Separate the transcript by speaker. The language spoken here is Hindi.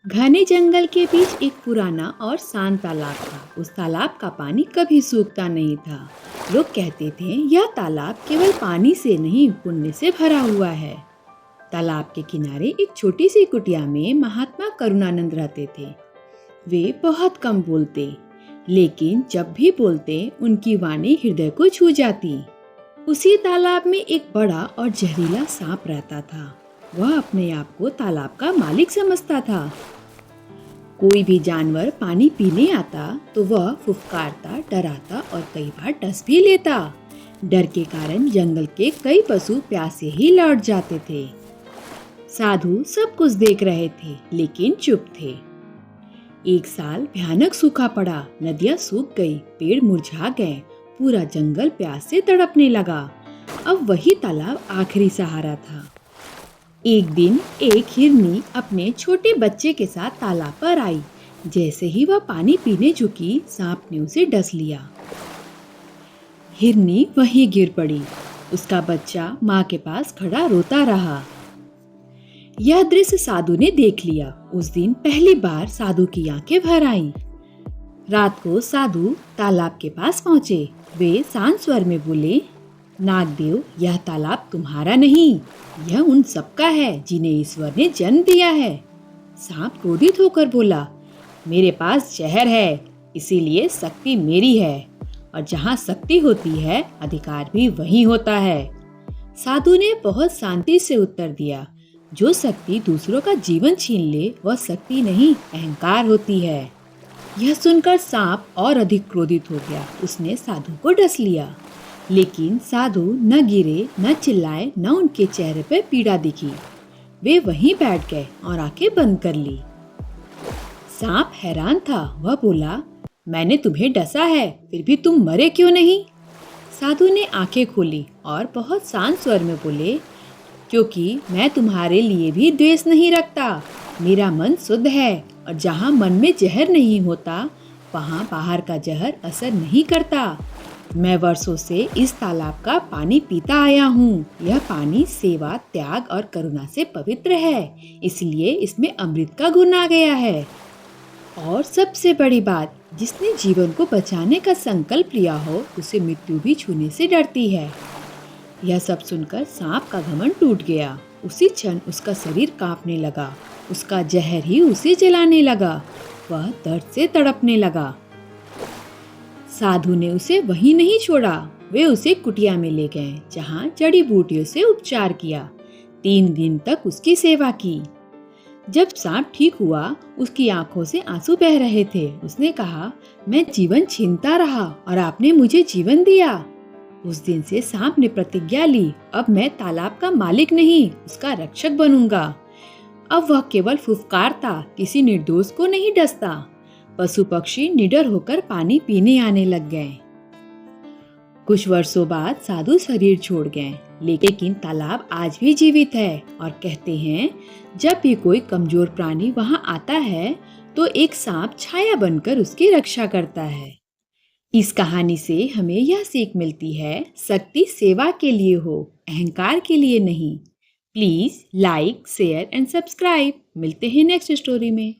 Speaker 1: घने जंगल के बीच एक पुराना और शांत तालाब था। उस तालाब का पानी कभी सूखता नहीं था। लोग कहते थे यह तालाब केवल पानी से नहीं पुण्य से भरा हुआ है। तालाब के किनारे एक छोटी सी कुटिया में महात्मा करुणानंद रहते थे। वे बहुत कम बोलते, लेकिन जब भी बोलते उनकी वाणी हृदय को छू जाती। उसी तालाब में एक बड़ा और जहरीला सांप रहता था। वह अपने आप को तालाब का मालिक समझता था। कोई भी जानवर पानी पीने आता तो वह फुफकारता, डराता और कई बार डस भी लेता। डर के कारण जंगल के कई पशु प्यासे ही लौट जाते थे। साधु सब कुछ देख रहे थे, लेकिन चुप थे। एक साल भयानक सूखा पड़ा, नदियां सूख गई, पेड़ मुरझा गए, पूरा जंगल प्यास से तड़पने लगा। अब वही तालाब आखिरी सहारा था। एक दिन एक हिरनी अपने छोटे बच्चे के साथ तालाब पर आई। जैसे ही वह पानी पीने झुकी, सांप ने उसे डस लिया। हिरनी वहीं गिर पड़ी। उसका बच्चा माँ के पास खड़ा रोता रहा। यह दृश्य साधु ने देख लिया। उस दिन पहली बार साधु की आंखें भर आईं। रात को साधु तालाब के पास पहुंचे। वे शांत स्वर में बोले, नागदेव, यह तालाब तुम्हारा नहीं, यह उन सबका है जिन्हें ईश्वर ने जन्म दिया है। सांप क्रोधित होकर बोला, मेरे पास जहर है, इसीलिए शक्ति मेरी है, और जहाँ शक्ति होती है अधिकार भी वहीं होता है। साधु ने बहुत शांति से उत्तर दिया, जो शक्ति दूसरों का जीवन छीन ले वह शक्ति नहीं, अहंकार होती है। यह सुनकर सांप और अधिक क्रोधित हो गया। उसने साधु को डस लिया, लेकिन साधु न गिरे, न चिल्लाए, न उनके चेहरे पर पीड़ा दिखी। वे वहीं बैठ गए और आंखें बंद कर ली। सांप हैरान था। वह बोला, मैंने तुम्हें डसा है, फिर भी तुम मरे क्यों नहीं? साधु ने आंखें खोली और बहुत शांत स्वर में बोले, क्योंकि मैं तुम्हारे लिए भी द्वेष नहीं रखता। मेरा मन शुद्ध है, और जहाँ मन में जहर नहीं होता वहाँ बाहर का जहर असर नहीं करता। मैं वर्षों से इस तालाब का पानी पीता आया हूँ। यह पानी सेवा, त्याग और करुणा से पवित्र है, इसलिए इसमें अमृत का गुण आ गया है। और सबसे बड़ी बात, जिसने जीवन को बचाने का संकल्प लिया हो उसे मृत्यु भी छूने से डरती है। यह सब सुनकर सांप का घमंड टूट गया। उसी क्षण उसका शरीर कांपने लगा। उसका जहर ही उसे जलाने लगा। वह दर्द से तड़पने लगा। साधु ने उसे वहीं नहीं छोड़ा। वे उसे कुटिया में ले गए, जहाँ जड़ी बूटियों से उपचार किया। 3 दिन तक उसकी सेवा की। जब सांप ठीक हुआ, उसकी आंखों से आंसू बह रहे थे। उसने कहा, मैं जीवन छीनता रहा और आपने मुझे जीवन दिया। उस दिन से सांप ने प्रतिज्ञा ली, अब मैं तालाब का मालिक नहीं, उसका रक्षक बनूंगा। अब वह केवल फुफकारता, किसी निर्दोष को नहीं डसता। पशु पक्षी निडर होकर पानी पीने आने लग गए। कुछ वर्षों बाद साधु शरीर छोड़ गए, लेकिन तालाब आज भी जीवित है। और कहते हैं, जब भी कोई कमजोर प्राणी वहां आता है तो एक सांप छाया बनकर उसकी रक्षा करता है। इस कहानी से हमें यह सीख मिलती है, शक्ति सेवा के लिए हो, अहंकार के लिए नहीं। Please like, share and subscribe. मिलते हैं नेक्स्ट स्टोरी में।